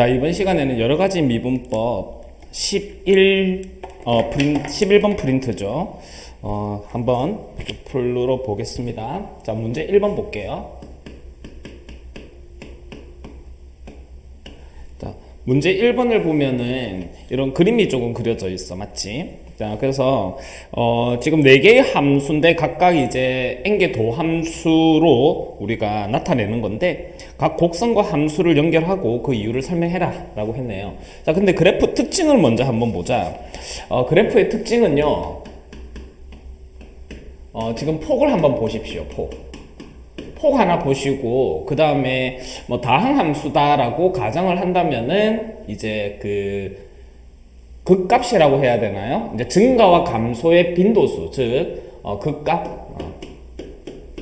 자, 이번 시간에는 여러가지 미분법 11번 프린트죠. 한번 풀러 보겠습니다. 자, 문제 1번 볼게요. 자, 문제 1번을 보면은 이런 그림이 조금 그려져 있어. 맞지? 자, 그래서 지금 4개의 함수인데 각각 이제 n개 도함수로 우리가 나타내는 건데 각 곡선과 함수를 연결하고 그 이유를 설명해라 라고 했네요. 자, 근데 그래프 특징을 먼저 한번 보자. 그래프의 특징은요, 지금 폭을 한번 보십시오. 폭 하나 보시고 그 다음에 뭐 다항함수다라고 가정을 한다면은 이제 극값이라고 해야 되나요? 이제 증가와 감소의 빈도수, 즉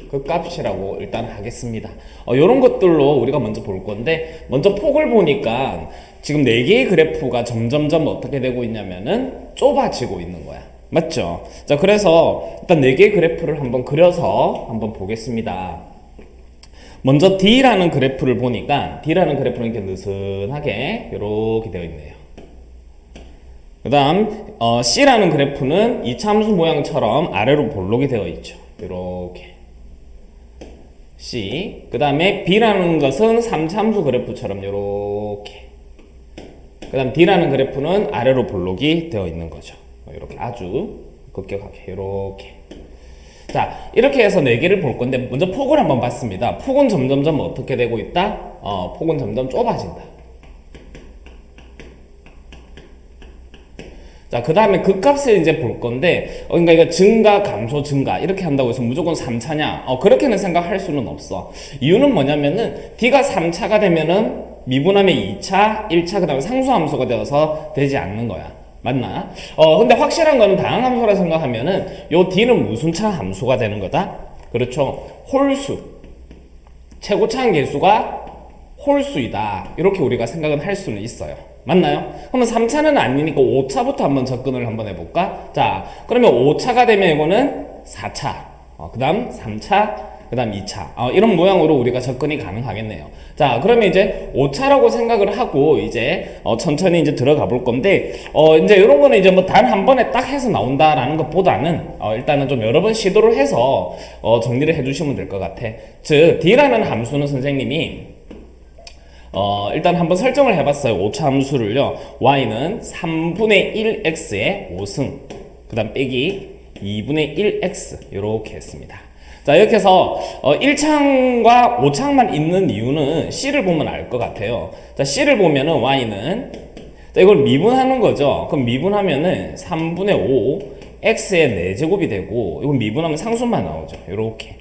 극값이라고 일단 하겠습니다. 이런 것들로 우리가 먼저 볼 건데, 먼저 폭을 보니까 지금 4개의 그래프가 점점점 어떻게 되고 있냐면은 좁아지고 있는 거야. 맞죠? 자, 그래서 일단 4개의 그래프를 한번 그려서 한번 보겠습니다. 먼저 D라는 그래프를 보니까 D라는 그래프는 이렇게 느슨하게 이렇게 되어 있네요. 그 다음 C라는 그래프는 이차함수 모양처럼 아래로 볼록이 되어 있죠. 이렇게 C. 그 다음에 B라는 것은 3차함수 그래프처럼 이렇게. 그 다음 D라는 그래프는 아래로 볼록이 되어 있는 거죠. 이렇게 아주 급격하게 이렇게. 자, 이렇게 해서 4개를 볼 건데 먼저 폭을 한번 봤습니다. 폭은 점점점 어떻게 되고 있다? 폭은 점점 좁아진다. 자, 그 다음에 극값을 이제 볼 건데, 그러니까 이거 증가, 감소, 증가 이렇게 한다고 해서 무조건 3차냐? 그렇게는 생각할 수는 없어. 이유는 뭐냐면은 D가 3차가 되면은 미분하면 2차, 1차, 그 다음에 상수함수가 되어서 되지 않는 거야. 맞나? 근데 확실한 거는 다항함수라 생각하면은 요 D는 무슨 차 함수가 되는 거다? 그렇죠. 홀수. 최고차항 계수가 홀수이다. 이렇게 우리가 생각은 할 수는 있어요. 맞나요? 그러면 3차는 아니니까 5차부터 한번 접근을 한번 해볼까? 자, 그러면 5차가 되면 이거는 4차, 그 다음 3차, 그 다음 2차. 이런 모양으로 우리가 접근이 가능하겠네요. 자, 그러면 이제 5차라고 생각을 하고 이제 천천히 이제 들어가 볼 건데, 이제 이런 거는 이제 뭐 단 한 번에 딱 해서 나온다라는 것보다는 일단은 좀 여러 번 시도를 해서 정리를 해주시면 될 것 같아. 즉, D라는 함수는 선생님이 일단 한번 설정을 해봤어요. 5차 함수를요. y는 3분의 1x의 5승, 그 다음 빼기 2분의 1x 이렇게 했습니다. 자, 이렇게 해서 1차항과 5차항만 있는 이유는 C를 보면 알 것 같아요. 자, C를 보면은 y는, 자, 이걸 미분하는 거죠. 그럼 미분하면은 3분의 5 x의 4제곱이 되고, 이건 미분하면 상수만 나오죠. 이렇게.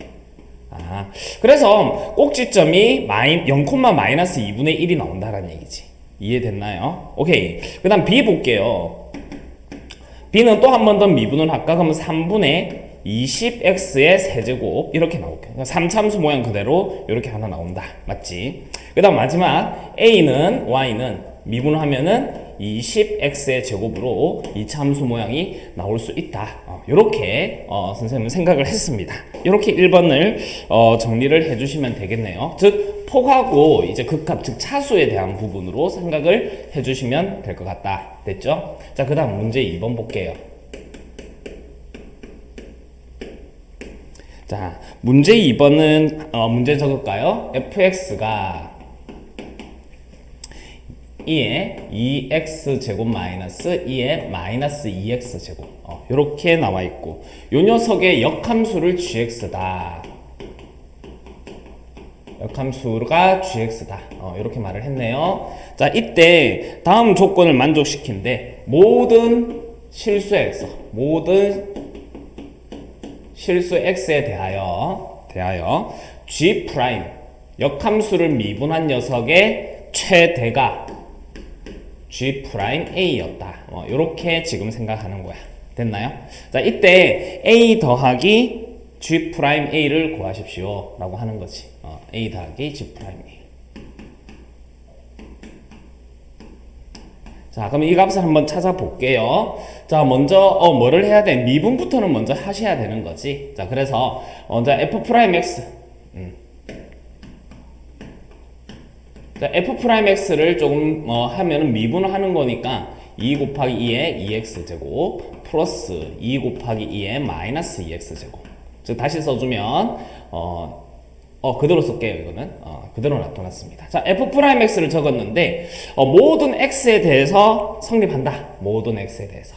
그래서 꼭지점이 0,-2분의 1이 나온다라는 얘기지. 이해됐나요? 오케이. 그 다음 B 볼게요. B는 또 한 번 더 미분을 할까? 그러면 3분의 20x의 세제곱 이렇게 나올게요. 3참수 모양 그대로 이렇게 하나 나온다. 맞지? 그 다음 마지막 A는 Y는 미분하면은 20x의 제곱으로 이 참수 모양이 나올 수 있다. 이렇게 선생님은 생각을 했습니다. 이렇게 1번을 정리를 해주시면 되겠네요. 즉 폭하고 이제 극합, 즉 차수에 대한 부분으로 생각을 해주시면 될 것 같다. 됐죠? 자, 그 다음 문제 2번 볼게요. 자, 문제 2번은 문제 적을까요? fx가 2에 2x제곱 마이너스 2에 마이너스 2x제곱 이렇게 나와 있고, 요 녀석의 역함수를 gx다. 역함수가 gx다. 이렇게 말을 했네요. 자, 이때 다음 조건을 만족시킨데 모든 실수 x, 모든 실수 x에 대하여 g 프라임 역함수를 미분한 녀석의 최대가 g 프라임 a였다. 이렇게 지금 생각하는 거야. 됐나요? 자, 이때 a 더하기 g 프라임 a를 구하십시오 라고 하는 거지. a 더하기 g 프라임 a. 자, 그럼 이 값을 한번 찾아볼게요. 자, 먼저 뭐를 해야 돼? 미분부터는 먼저 하셔야 되는 거지. 자, 그래서 먼저 f 프라임 x 자, f'x를 조금 하면은 미분을 하는 거니까 2 곱하기 2의 2x제곱 플러스 2 곱하기 2의 마이너스 2x제곱. 즉 다시 써주면 그대로 쓸게요. 이거는 그대로 나타났습니다. 자, f'x를 적었는데 모든 x에 대해서 성립한다. 모든 x에 대해서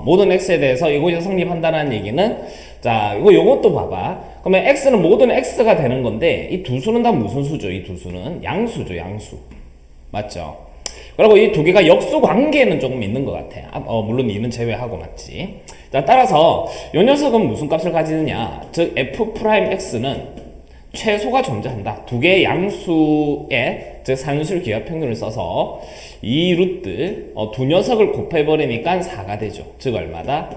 모든 x에 대해서 이곳이 성립한다는 얘기는, 자, 요것도 봐봐. 그러면 x는 모든 x가 되는 건데 이 두 수는 다 무슨 수죠? 이 두 수는 양수죠. 양수. 맞죠? 그리고 이 두 개가 역수 관계는 조금 있는 것 같아. 물론 2는 제외하고 맞지. 자, 따라서 이 녀석은 무슨 값을 가지느냐? 즉 f'x는 최소가 존재한다. 두 개의 양수의, 즉 산술 기하 평균을 써서 이 루트 두 녀석을 곱해버리니까 4가 되죠. 즉 얼마다?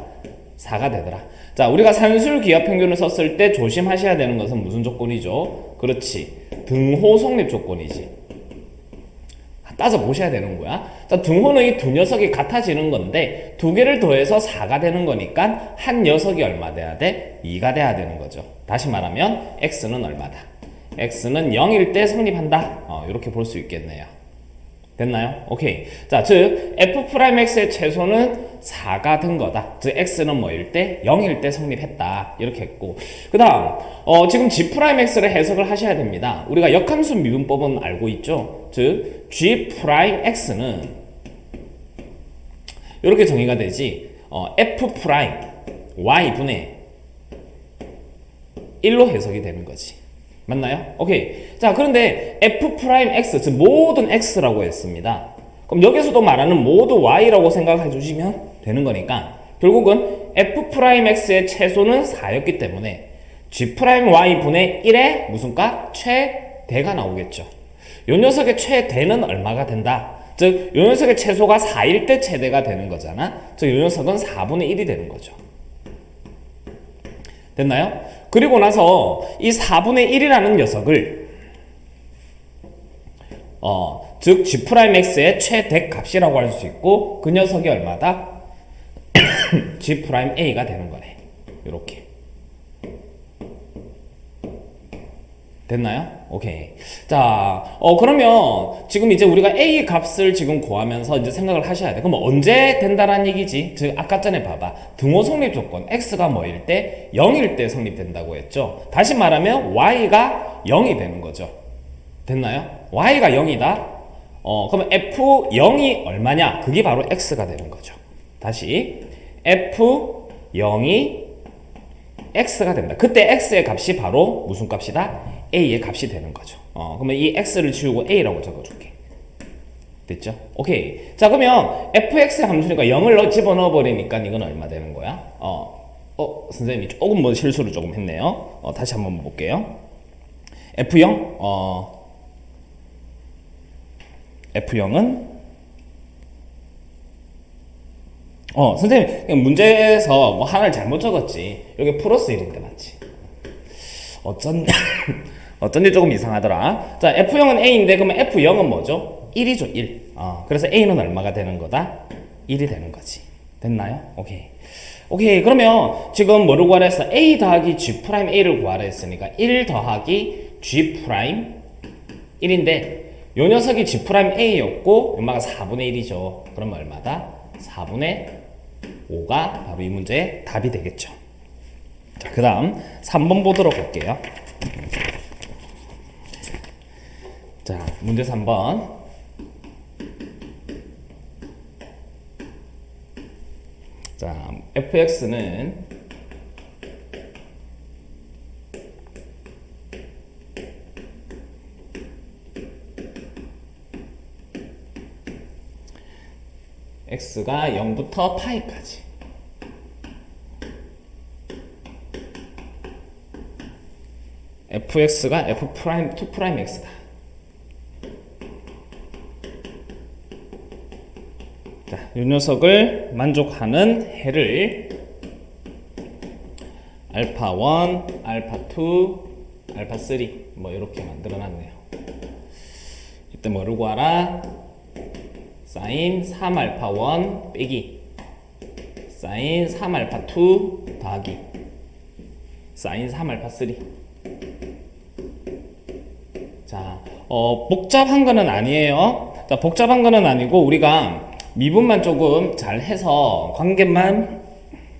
4가 되더라. 자, 우리가 산술 기하 평균을 썼을 때 조심하셔야 되는 것은 무슨 조건이죠? 그렇지, 등호 성립 조건이지. 따져보셔야 되는 거야. 자, 등호는 이 두 녀석이 같아지는 건데 두 개를 더해서 4가 되는 거니까 한 녀석이 얼마 돼야 돼? 2가 돼야 되는 거죠. 다시 말하면 x는 얼마다? x는 0일 때 성립한다. 이렇게 볼 수 있겠네요. 됐나요? 오케이. 자, 즉 f'x의 최소는 4가 된 거다. 즉 x는 뭐일 때? 0일 때 성립했다. 이렇게 했고, 그 다음 지금 g'x를 해석을 하셔야 됩니다. 우리가 역함수 미분법은 알고 있죠. 즉 g'x는 이렇게 정의가 되지. f'y분의 1로 해석이 되는 거지. 맞나요? 오케이. 자, 그런데 f'x, 즉 모든 x라고 했습니다. 그럼 여기서도 말하는 모두 y라고 생각해 주시면 되는 거니까 결국은 f'x의 최소는 4였기 때문에 g'y분의 1의 무슨 값? 최대가 나오겠죠. 요 녀석의 최대는 얼마가 된다? 즉, 요 녀석의 최소가 4일 때 최대가 되는 거잖아. 즉, 요 녀석은 4분의 1이 되는 거죠. 됐나요? 그리고 나서 이 4분의 1이라는 녀석을 즉 g'x의 최대 값이라고 할 수 있고, 그 녀석이 얼마다? g'a가 되는 거네. 이렇게. 됐나요? 오케이. 자, 그러면 지금 이제 우리가 a 값을 지금 구하면서 이제 생각을 하셔야 돼. 그럼 언제 된다라는 얘기지? 즉 아까 전에 봐봐. 등호 성립 조건 x가 뭐일 때? 0일 때 성립된다고 했죠. 다시 말하면 y가 0이 되는 거죠. 됐나요? y가 0이다. 그러면 f0이 얼마냐? 그게 바로 x가 되는 거죠. 다시 f0이 x가 된다. 그때 x의 값이 바로 무슨 값이다? a의 값이 되는 거죠. 그러면 이 x를 지우고 a라고 적어줄게. 됐죠? 오케이. 자, 그러면 fx 함수니까 0을 집어넣어 버리니까 이건 얼마 되는 거야? 선생님이 조금 뭐 실수를 조금 했네요. 다시 한번 볼게요. f0, f0은 선생님 문제에서 뭐 하나를 잘못 적었지. 여기 플러스 1인데 맞지? 어쩐지 조금 이상하더라. 자, F0은 A인데 그러면 F0은 뭐죠? 1이죠, 1. 그래서 A는 얼마가 되는 거다? 1이 되는 거지. 됐나요? 오케이. 오케이. 그러면 지금 뭐를 구하라 했어? A 더하기 G'A를 구하라 했으니까 1 더하기 G'1인데 요 녀석이 G'A였고 얼마가 4분의 1이죠. 그러면 얼마다? 4분의 5가 바로 이 문제의 답이 되겠죠. 자, 그 다음 3번 보도록 할게요. 자, 문제 3번. 자, fx는 x가 0부터 파이까지 fx가 f'2'x다. 자, 이 녀석을 만족하는 해를 알파1, 알파2, 알파3 뭐 이렇게 만들어 놨네요. 이때 뭐를 구하라? 사인 3알파1 빼기 사인 3알파2 더하기 사인 3알파3. 자, 복잡한 거는 아니에요. 자, 복잡한 거는 아니고 우리가 미분만 조금 잘 해서 관계만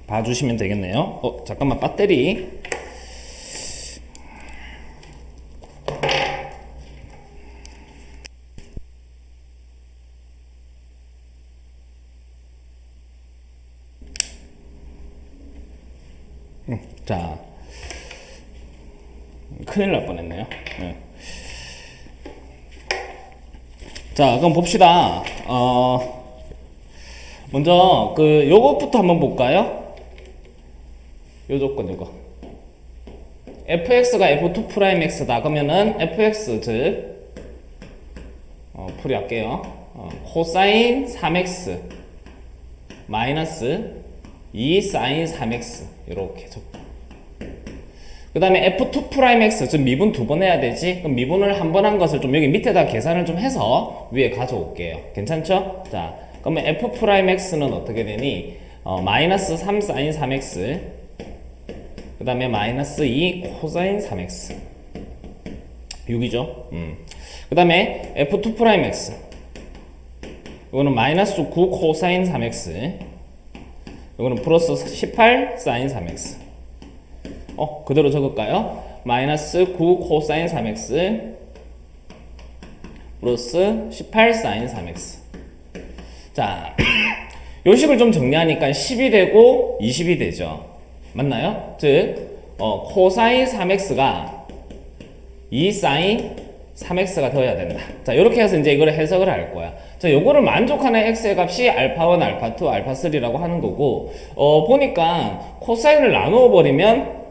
봐주시면 되겠네요. 잠깐만, 배터리. 자, 큰일 날 뻔했네요. 네. 자, 그럼 봅시다. 먼저 요것부터 한번 볼까요? 요 조건 이거. fx가 f2'x다. 그러면은 fx 즉 풀이할게요. 코사인 3x 마이너스 2 사인 3x 이렇게 적고. 그 다음에 f2'x 즉 미분 두 번 해야 되지. 그럼 미분을 한 번 한 것을 좀 여기 밑에다 계산을 좀 해서 위에 가져올게요. 괜찮죠? 자, 그러면 f'x는 어떻게 되니? 마이너스 3 사인 3x 그 다음에 마이너스 2 코사인 3x 6이죠. 그 다음에 f2'x 이거는 마이너스 9 코사인 3x 이거는 플러스 18 사인 3x 그대로 적을까요? 마이너스 9 코사인 3x 플러스 18 사인 3x. 자, 요 식을 좀 정리하니까 10이 되고 20이 되죠. 맞나요? 즉 코사인 3x가 2 사인 3x가 되어야 된다. 자, 이렇게 해서 이제 이걸 해석을 할 거야. 자, 요거를 만족하는 x의 값이 알파1, 알파2, 알파3라고 하는 거고, 보니까 코사인을 나누어 버리면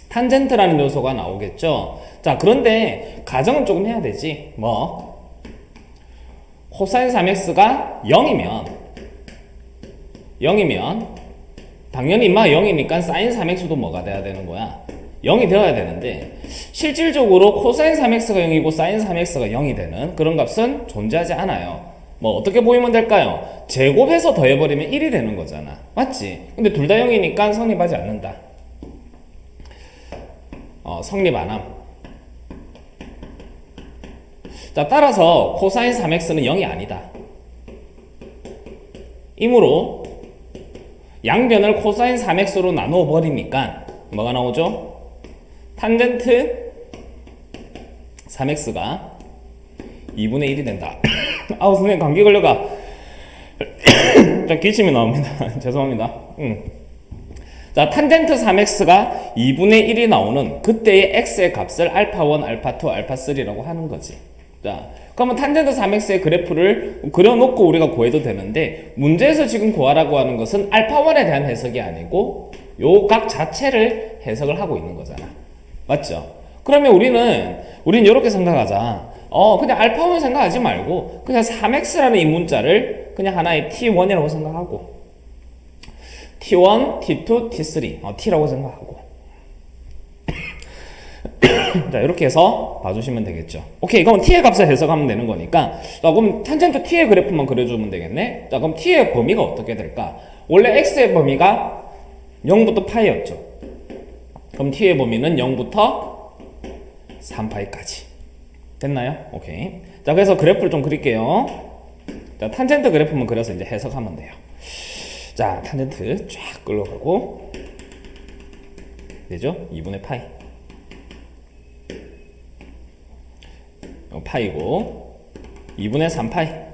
탄젠트라는 요소가 나오겠죠. 자, 그런데 가정은 조금 해야 되지. 코사인 3x가 0이면 당연히 0이니까 사인 3x도 뭐가 돼야 되는 거야? 0이 되어야 되는데 실질적으로 코사인 3x가 0이고 사인 3x가 0이 되는 그런 값은 존재하지 않아요. 어떻게 보이면 될까요? 제곱해서 더해버리면 1이 되는 거잖아. 맞지? 근데 둘 다 0이니까 성립하지 않는다. 성립 안 함. 자, 따라서 코사인 3x는 0이 아니다. 이므로 양변을 코사인 3x로 나누어 버리니까 뭐가 나오죠? 탄젠트 3x가 2분의 1이 된다. 아우, 선생님 감기 걸려가. 좀 기침이 나옵니다. 죄송합니다. 자, 탄젠트 3x가 2분의 1이 나오는 그때의 x의 값을 알파1, 알파2, 알파3라고 하는 거지. 자, 그러면 탄젠트 3x의 그래프를 그려놓고 우리가 구해도 되는데 문제에서 지금 구하라고 하는 것은 알파1에 대한 해석이 아니고 요 각 자체를 해석을 하고 있는 거잖아. 맞죠? 그러면 우리는 이렇게 생각하자. 그냥 알파1 생각하지 말고 그냥 3x라는 이 문자를 그냥 하나의 t1이라고 생각하고 t1, t2, t3 t라고 생각하고 자, 이렇게 해서 봐주시면 되겠죠. 오케이, 그럼 t의 값을 해석하면 되는 거니까 자, 그럼 탄젠트 t의 그래프만 그려주면 되겠네. 자, 그럼 t의 범위가 어떻게 될까? 원래 x의 범위가 0부터 파이였죠. 그럼 t의 범위는 0부터 3파이까지 됐나요? 오케이. 자, 그래서 그래프를 좀 그릴게요. 자, 탄젠트 그래프만 그려서 이제 해석하면 돼요. 자, 탄젠트 쫙 끌어가고 되죠? 2분의 파이 파이고 2분의 3파이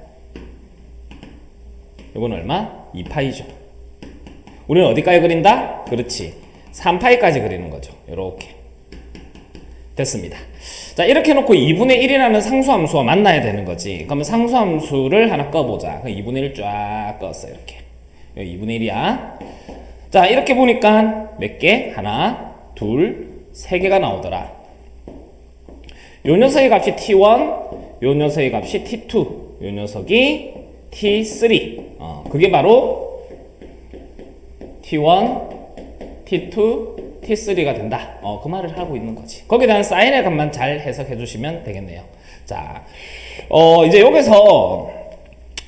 이건 얼마? 2파이죠. 우리는 어디까지 그린다? 그렇지, 3파이까지 그리는 거죠. 이렇게 됐습니다. 자, 이렇게 놓고 2분의 1이라는 상수함수와 만나야 되는 거지. 그러면 상수함수를 하나 꺼보자. 2분의 1 쫙 껐어. 이렇게 여기 2분의 1이야. 자, 이렇게 보니까 몇 개? 하나, 둘, 세 개가 나오더라. 요 녀석의 값이 t1, 요 녀석의 값이 t2, 요 녀석이 t3. 그게 바로 t1, t2, t3가 된다. 그 말을 하고 있는 거지. 거기에 대한 사인의 값만 잘 해석해 주시면 되겠네요. 자, 이제 여기서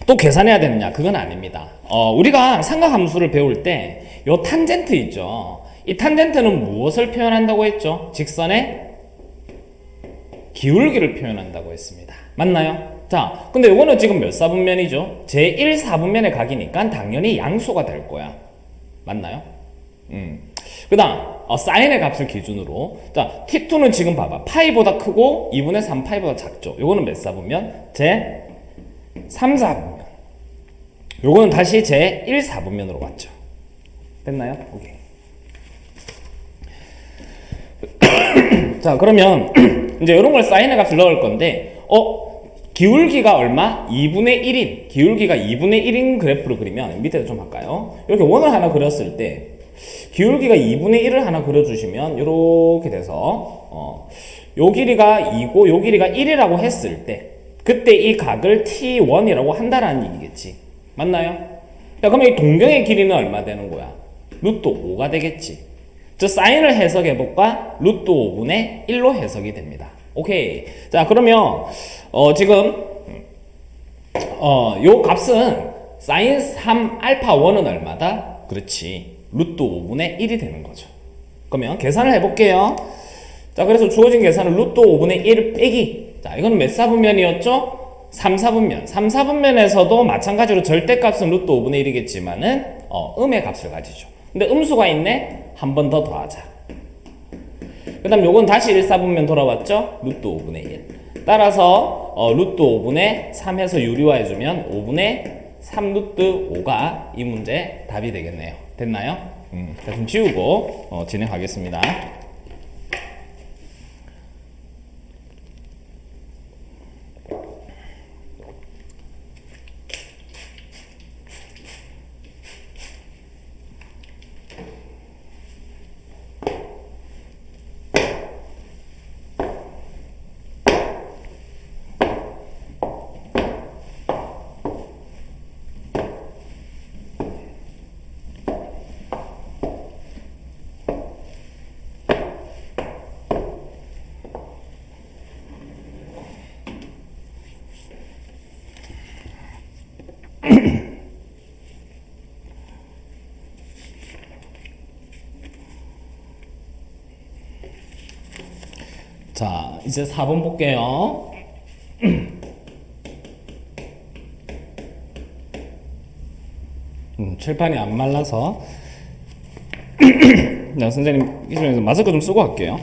또 계산해야 되느냐? 그건 아닙니다. 우리가 삼각함수를 배울 때 요 탄젠트 있죠. 이 탄젠트는 무엇을 표현한다고 했죠? 직선의 기울기를 표현한다고 했습니다. 맞나요? 자, 근데 이거는 지금 몇 사분면이죠? 제1 사분면의 각이니까 당연히 양수가 될 거야. 맞나요? 그 다음 사인의 값을 기준으로 자 t2는 지금 봐봐 파이보다 크고 2분의 3 파이보다 작죠. 요거는 몇 사분면? 제 3 사분면. 요거는 다시 제 1 사분면으로 왔죠. 됐나요? 오케이. 자 그러면 이제 이런 걸 사인의 값을 넣을 건데 기울기가 얼마? 2분의 1인 기울기가 2분의 1인 그래프를 그리면 밑에도 좀 할까요? 이렇게 원을 하나 그렸을 때 기울기가 2분의 1을 하나 그려주시면 이렇게 돼서 요 길이가 2고 요 길이가 1이라고 했을 때 그때 이 각을 T1이라고 한다라는 얘기겠지. 맞나요? 자, 그러면 이 동경의 길이는 얼마 되는 거야? 루트 5가 되겠지. 저 사인을 해석해볼까? 루트 5분의 1로 해석이 됩니다. 오케이. 자 그러면 지금 요 값은 사인 3 알파 1은 얼마다? 그렇지. 루트 5분의 1이 되는 거죠. 그러면 계산을 해볼게요. 자 그래서 주어진 계산은 루트 5분의 1 빼기 자 이거는 몇 사분면이었죠? 3사분면. 3사분면에서도 마찬가지로 절대값은 루트 5분의 1이겠지만은 음의 값을 가지죠. 근데 음수가 있네? 한 번 더 더하자. 그 다음 요건 다시 1사분면 돌아왔죠? 루트 5분의 1. 따라서 루트 5분의 3 해서 유리화해주면 5분의 3 루트 5가 이 문제 답이 되겠네요. 됐나요? 자, 좀 지우고 진행하겠습니다. 자, 이제 4번 볼게요. 칠판이 안 말라서 네, 선생님 기준에서 마스크 좀 쓰고 할게요.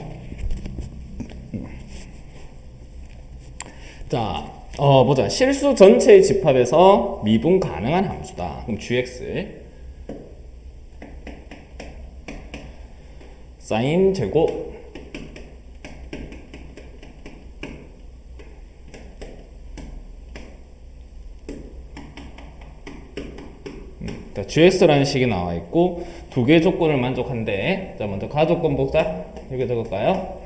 자, 보자. 실수 전체의 집합에서 미분 가능한 함수다. 그럼 gx 사인 제곱 gx라는 식이 나와 있고 두 개의 조건을 만족한대. 자, 먼저 가조건 보자. 이렇게 적을까요?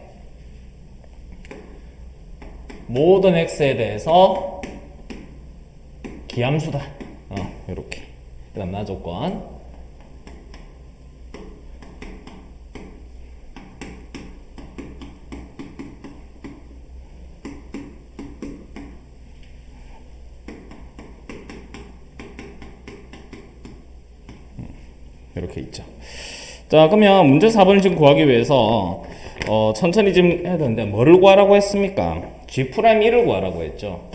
모든 x에 대해서 기함수다. 이렇게. 그다음 나조건. 이렇게 있죠. 자, 그러면 문제 4번을 지금 구하기 위해서 천천히 좀 해야 되는데 뭐를 구하라고 했습니까? G'1을 구하라고 했죠.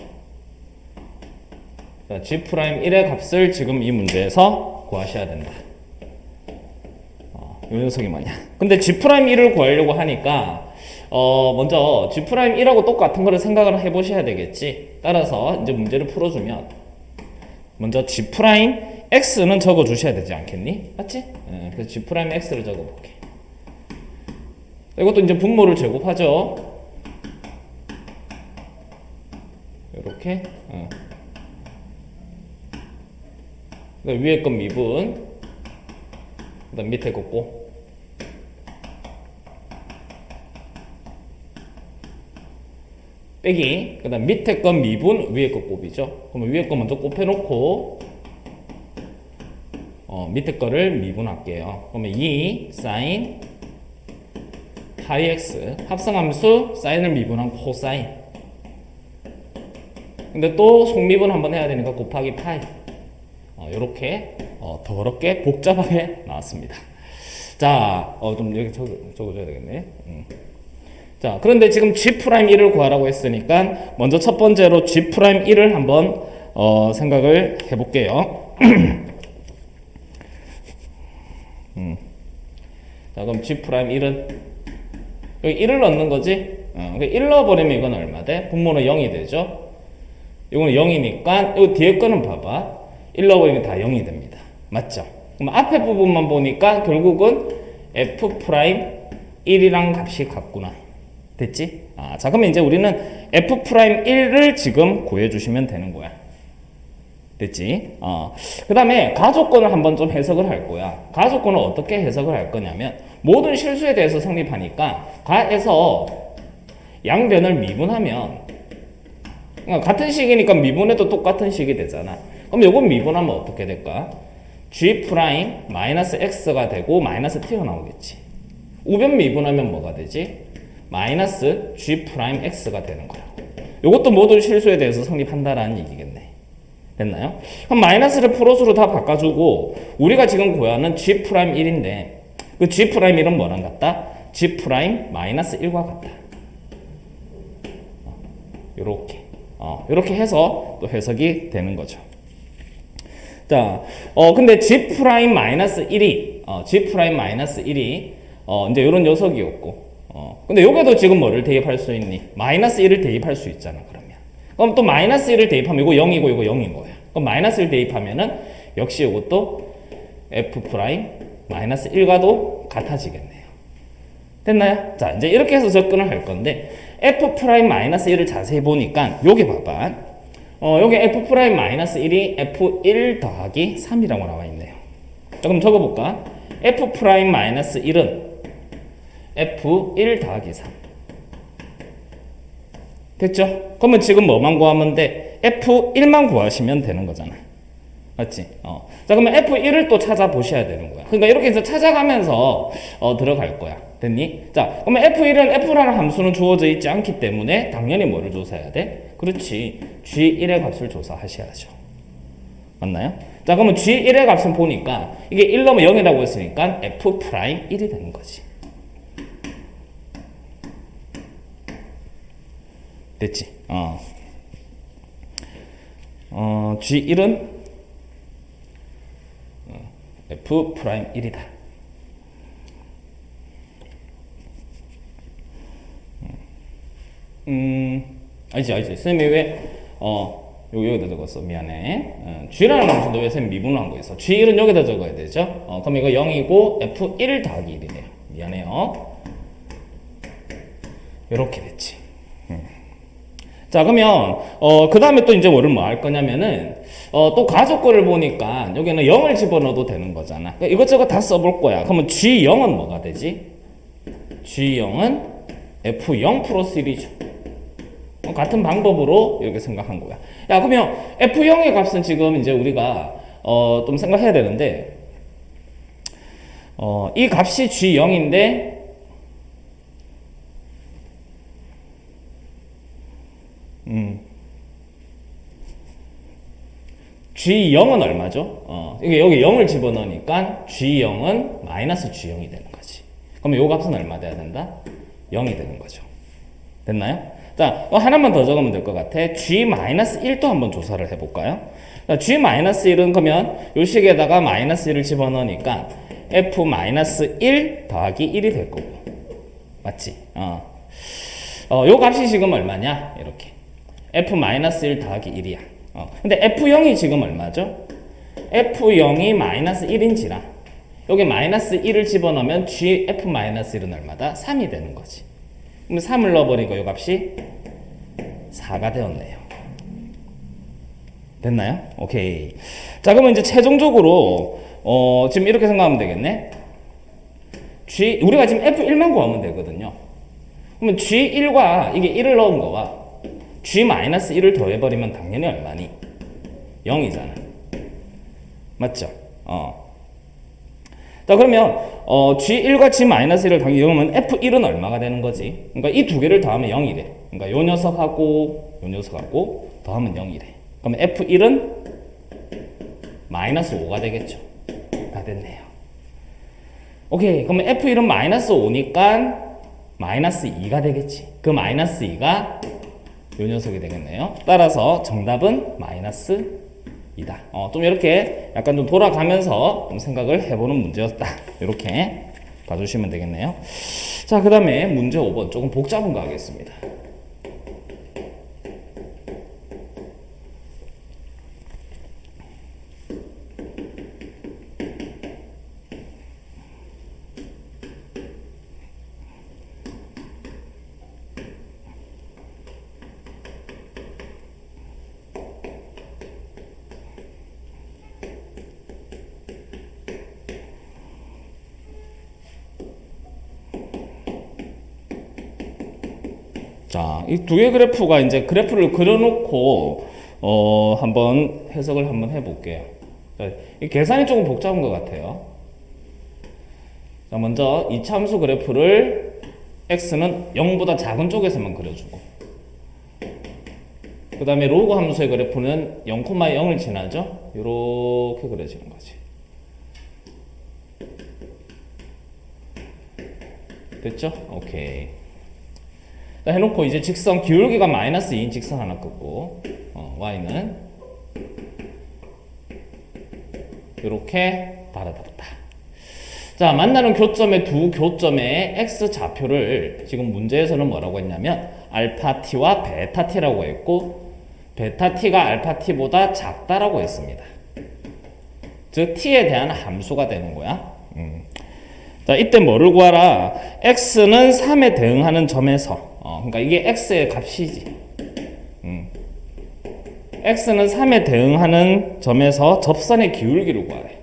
자, G'1의 값을 지금 이 문제에서 구하셔야 된다. 이 녀석이 뭐냐? 근데 G'1을 구하려고 하니까 먼저 G'1하고 똑같은 거를 생각을 해보셔야 되겠지. 따라서 이제 문제를 풀어주면 먼저 G'X는 적어주셔야 되지 않겠니? 맞지? 그래서 G'X를 적어볼게. 이것도 이제 분모를 제곱하죠. 이렇게. 위에 건 미분. 그 다음 밑에 거 곱. 빼기. 그 다음 밑에 건 미분, 위에 거 곱이죠. 그러면 위에 거 먼저 곱해놓고 밑에 거를 미분할게요. 그러면 2 사인 파이 x 합성함수 사인을 미분한 코사인. 근데 또 속미분 한번 해야 되니까 곱하기 파이. 요렇게 더럽게 복잡하게 나왔습니다. 자, 좀 여기 적어줘야 되겠네. 자, 그런데 지금 G'1을 구하라고 했으니까 먼저 첫 번째로 G'1을 한번 생각을 해볼게요. 자, 그럼 G'1은 여기 1을 넣는 거지? 1 넣어버리면 이건 얼마 돼? 분모는 0이 되죠? 이거는 0이니까 이 뒤에 거는 봐봐. 1 넣어버리면 다 0이 됩니다. 맞죠? 그럼 앞에 부분만 보니까 결국은 F'1이랑 값이 같구나. 됐지? 자, 그러면 이제 우리는 F'1을 지금 구해주시면 되는 거야. 됐지? 그 다음에 가조건을 한번 좀 해석을 할 거야. 가조건을 어떻게 해석을 할 거냐면, 모든 실수에 대해서 성립하니까, 가에서 양변을 미분하면, 그러니까 같은 식이니까 미분해도 똑같은 식이 되잖아. 그럼 요건 미분하면 어떻게 될까? G'-X가 되고, 마이너스 T가 나오겠지. 우변 미분하면 뭐가 되지? 마이너스 G'-X가 되는 거야. 요것도 모든 실수에 대해서 성립한다라는 얘기겠네. 됐나요? 그럼 마이너스를 플러스로 다 바꿔주고 우리가 지금 구하는 G'1인데 그 G'1은 뭐랑 같다? G'-1과 같다. 요렇게 해서 또 해석이 되는 거죠. 자, 근데 G'-1이 G'-1이 이제 요런 녀석이었고 근데 요게도 지금 뭐를 대입할 수 있니? 마이너스 1을 대입할 수 있잖아, 그러면. 그럼 또 마이너스 1을 대입하면 이거 0이고 이거 0인 거야. 그럼 마이너스 1 대입하면은 역시 이것도 F' 1과도 같아지겠네요. 됐나요? 자, 이제 이렇게 해서 접근을 할 건데 F' 1을 자세히 보니까 요게 봐봐. 요게 F' 1이 F1 더하기 3이라고 나와 있네요. 자, 그럼 적어볼까? F' 1은 F1 더하기 3. 됐죠? 그러면 지금 뭐만 구하면 돼? F1만 구하시면 되는 거잖아. 맞지? 자, 그러면 F1을 또 찾아보셔야 되는 거야. 그러니까 이렇게 해서 찾아가면서 들어갈 거야. 됐니? 자, 그러면 F1은 F라는 함수는 주어져 있지 않기 때문에 당연히 뭐를 조사해야 돼? 그렇지. G1의 값을 조사하셔야죠. 맞나요? 자, 그러면 G1의 값은 보니까 이게 1 넣으면 0이라고 했으니까 F'1이 되는 거지. 됐지? G1은 F'1이다. 알지. 쌤이 왜, 여기다 적었어. 미안해. G라는 함수도 왜 쌤 미분을 한 거 있어. G1은 여기다 적어야 되죠? 그럼 이거 0이고 F1 더하기 1이네요. 미안해요. 이렇게 됐지. 자, 그러면 그 다음에 또 이제 뭐를 뭐 할 거냐면은 또 가족권을 보니까 여기는 0을 집어넣어도 되는 거잖아. 그러니까 이것저것 다 써볼 거야. 그러면 G0은 뭐가 되지? G0은 F0 플러스 1이죠. 같은 방법으로 이렇게 생각한 거야. 야, 그러면 F0의 값은 지금 이제 우리가 좀 생각해야 되는데 이 값이 G0인데 G0은 얼마죠? 이게 여기 0을 집어넣으니까 G0은 마이너스 G0이 되는 거지. 그러면 요 값은 얼마 돼야 된다? 0이 되는 거죠. 됐나요? 자, 하나만 더 적으면 될 것 같아. G-1도 한번 조사를 해볼까요? 자, G-1은 그러면 요 식에다가 마이너스 1을 집어넣으니까 F-1 더하기 1이 될 거고. 맞지? 요 값이 지금 얼마냐? 이렇게. F-1 더하기 1이야. 근데 F0이 지금 얼마죠? F0이 마이너스 1인지라 여기 마이너스 1을 집어넣으면 F-1은 얼마다? 3이 되는 거지. 그럼 3을 넣어버리고 이 값이 4가 되었네요. 됐나요? 오케이. 자, 그러면 이제 최종적으로 지금 이렇게 생각하면 되겠네. 우리가 지금 F1만 구하면 되거든요. 그러면 G1과 이게 1을 넣은 거와 G-1을 더해버리면 당연히 얼마니? 0이잖아. 맞죠? 자, 그러면 G1과 G-1을 당연히 넣으면 F1은 얼마가 되는 거지? 그러니까 이 두 개를 더하면 0이래. 그러니까 요 녀석하고 요 녀석하고 더하면 0이래. 그러면 F1은 마이너스 5가 되겠죠. 다 됐네요. 오케이. 그러면 F1은 마이너스 5니까 마이너스 2가 되겠지. 그 마이너스 2가 요 녀석이 되겠네요. 따라서 정답은 마이너스 2다. 좀 이렇게 약간 좀 돌아가면서 좀 생각을 해보는 문제였다. 이렇게 봐주시면 되겠네요. 자, 그 다음에 문제 5번 조금 복잡한 거 하겠습니다. 자, 이 두 개 그래프가 이제 그래프를 그려놓고 한번 해석을 한번 해볼게요. 자, 이 계산이 조금 복잡한 것 같아요. 자, 먼저 이 참수 그래프를 x는 0보다 작은 쪽에서만 그려주고, 그 다음에 로그 함수의 그래프는 0,0을 지나죠. 이렇게 그려지는 거지. 됐죠? 오케이. 해놓고 이제 직선 기울기가 마이너스 2인 직선 하나 끄고 y는 이렇게 달아뒀다. 자, 만나는 교점의 두 교점의 x 좌표를 지금 문제에서는 뭐라고 했냐면 알파 t와 베타 t라고 했고, 베타 t가 알파 t보다 작다라고 했습니다. 즉 t에 대한 함수가 되는 거야. 자, 이때 뭐를 구하라? x는 3에 대응하는 점에서, 그러니까 이게 x의 값이지. x는 3에 대응하는 점에서 접선의 기울기를 구하래.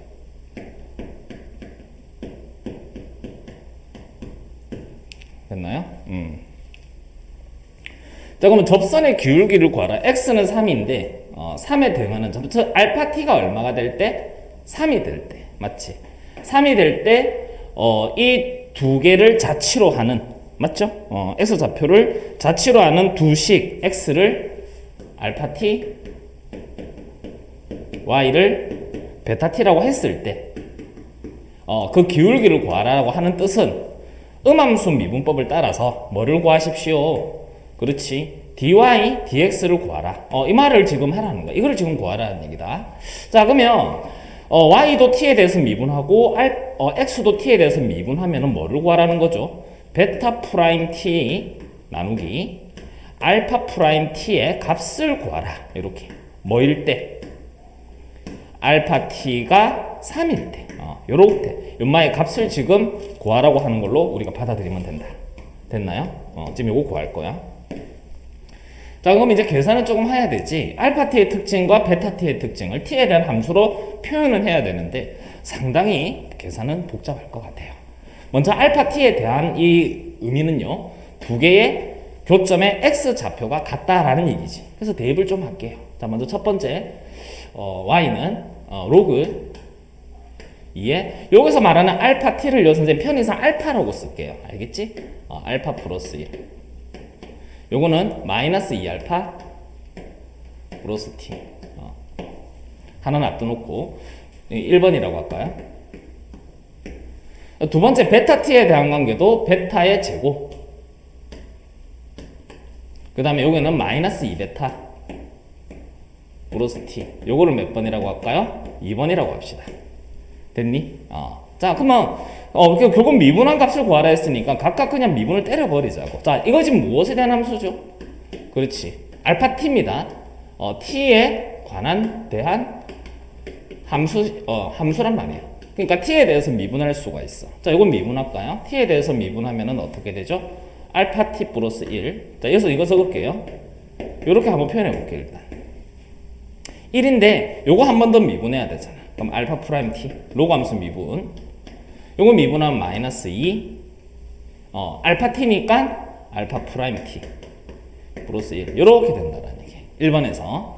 됐나요? 자, 그러면 접선의 기울기를 구하라. x는 3인데 3에 대응하는 점, 즉 알파 t가 얼마가 될 때? 3이 될 때. 맞지? 3이 될 때 이 두 개를 자치로 하는, 맞죠? x 좌표를 자치로 하는 두식 x를 알파 t, y를 베타 t라고 했을 때 그 기울기를 구하라고 하는 뜻은 음함수 미분법을 따라서 뭐를 구하십시오? 그렇지. dy, dx를 구하라. 이 말을 지금 하라는 거야. 이걸 지금 구하라는 얘기다. 자, 그러면 y도 t에 대해서 미분하고 x도 t에 대해서 미분하면은 뭐를 구하라는 거죠? 베타 프라임 t 나누기 알파 프라임 t의 값을 구하라. 이렇게. 뭐일 때? 알파 t가 3일 때. 요럴 때. 요마의 값을 지금 구하라고 하는 걸로 우리가 받아들이면 된다. 됐나요? 지금 요거 구할 거야. 자, 그럼 이제 계산은 조금 해야 되지. 알파 t의 특징과 베타 t의 특징을 t에 대한 함수로 표현을 해야 되는데 상당히 계산은 복잡할 것 같아요. 먼저 알파 t에 대한 이 의미는요, 두 개의 교점의 x 좌표가 같다라는 얘기지. 그래서 대입을 좀 할게요. 자, 먼저 첫 번째 y는 로그 2에 여기서 말하는 알파 t를 선생님 편의상 알파라고 쓸게요. 알겠지? 알파 플러스 1. 요거는 마이너스 2알파 플러스 t. 하나 놔둬놓고 1번이라고 할까요? 두 번째 베타 t에 대한 관계도 베타의 제곱. 그 다음에 여기는 마이너스 2베타 플러스 t. 요거를 몇 번이라고 할까요? 2번이라고 합시다. 됐니? 자, 그러면 결국 미분한 값을 구하라 했으니까 각각 그냥 미분을 때려버리자고. 자, 이거 지금 무엇에 대한 함수죠? 그렇지. 알파 t입니다. t에 관한 대한 함수란 말이에요. 그러니까 t에 대해서 미분할 수가 있어. 자, 이건 미분할까요? t에 대해서 미분하면은 어떻게 되죠? 알파 t 플러스 1. 자, 여기서 이거 적을게요. 이렇게 한번 표현해 볼게요, 일단. 1인데 요거 한 번 더 미분해야 되잖아. 그럼 알파 프라임 t, 로그 함수 미분. 요거 미분하면 마이너스 2. 알파 t니까 알파 프라임 t 플러스 1. 요렇게 된다라는 얘기. 1번에서.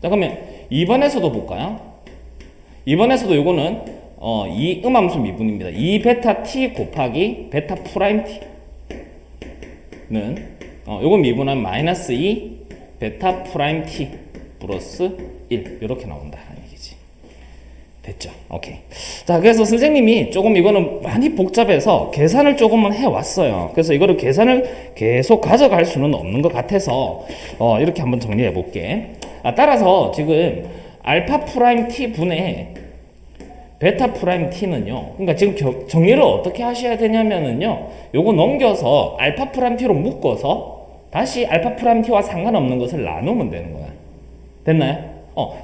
자, 그러면 2번에서도 볼까요? 2번에서도 요거는 이 음함수 미분입니다. 2 베타 t 곱하기 베타 프라임 t는 요거 미분하면 마이너스 2 베타 프라임 t 플러스 1 이렇게 나온다 하는 얘기지. 됐죠? 오케이. 자, 그래서 선생님이 조금 이거는 많이 복잡해서 계산을 조금만 해왔어요. 그래서 이거를 계산을 계속 가져갈 수는 없는 것 같아서 이렇게 한번 정리해 볼게. 따라서 지금 알파 프라임 t 분의 베타 프라임 t는요. 그러니까 지금 정리를 어떻게 하셔야 되냐면은요. 요거 넘겨서 알파 프라임 t로 묶어서 다시 알파 프라임 t와 상관없는 것을 나누면 되는 거야. 됐나요?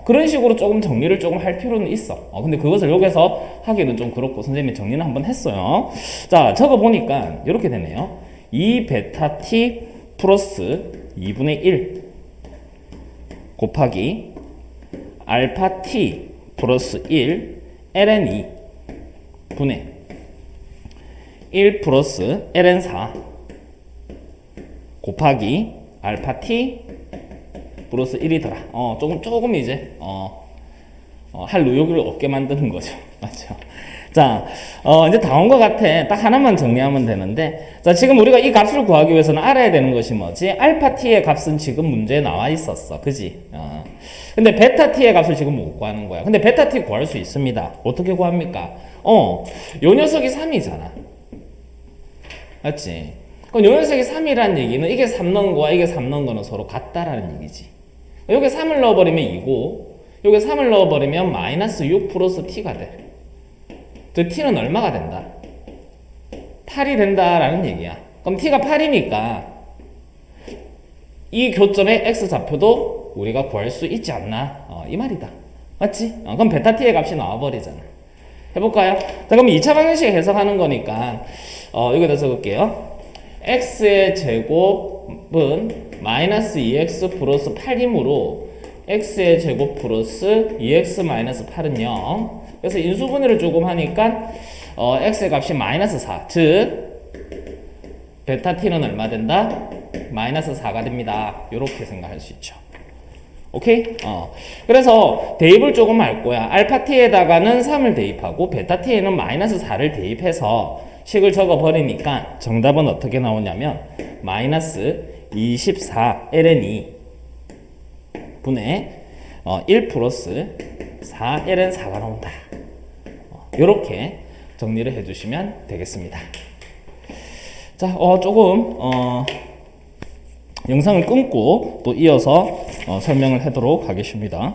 그런 식으로 조금 정리를 조금 할 필요는 있어. 근데 그것을 여기서 하기는 좀 그렇고 선생님이 정리는 한번 했어요. 자, 적어 보니까 이렇게 되네요. 2 베타 t 플러스 2분의 1 곱하기 알파 t 플러스 1 ln 2 분의 1 플러스 ln 4 곱하기 알파 t 플러스 1이더라. 조금 이제 할 의욕을 얻게 만드는 거죠. 맞죠? 자, 이제 다 온 것 같아. 딱 하나만 정리하면 되는데, 자, 지금 우리가 이 값을 구하기 위해서는 알아야 되는 것이 뭐지? 알파 t의 값은 지금 문제에 나와 있었어. 그지? 근데 베타 t의 값을 지금 못 구하는 거야. 근데 베타 t 구할 수 있습니다. 어떻게 구합니까? 요 녀석이 3이잖아. 맞지? 그럼 요 녀석이 3이라는 얘기는 이게 3 넣은 거와 이게 3 넣은 거는 서로 같다라는 얘기지. 여기 3을 넣어버리면 2고 여기 3을 넣어버리면 마이너스 6 플러스 t가 돼. 그 t는 얼마가 된다? 8이 된다라는 얘기야. 그럼 t가 8이니까 이 교점의 x좌표도 우리가 구할 수 있지 않나? 이 말이다. 맞지? 그럼 베타 t의 값이 나와버리잖아. 해볼까요? 자, 그럼 2차 방정식 해석하는 거니까 여기다 적을게요. x의 제곱은 마이너스 2x 플러스 8이므로 x의 제곱 플러스 2x 마이너스 8은 0. 그래서 인수분해를 조금 하니까 x의 값이 마이너스 4. 즉 베타 t는 얼마 된다? 마이너스 4가 됩니다. 이렇게 생각할 수 있죠. 오케이? 그래서 대입을 조금 할 거야. 알파 t에다가는 3을 대입하고 베타 t에는 마이너스 4를 대입해서 식을 적어 버리니까 정답은 어떻게 나오냐면 마이너스 24 ln 2 분의 1 플러스 4 ln 4가 나온다. 이렇게 정리를 해주시면 되겠습니다. 자, 조금 영상을 끊고 또 이어서 설명을 하도록 하겠습니다.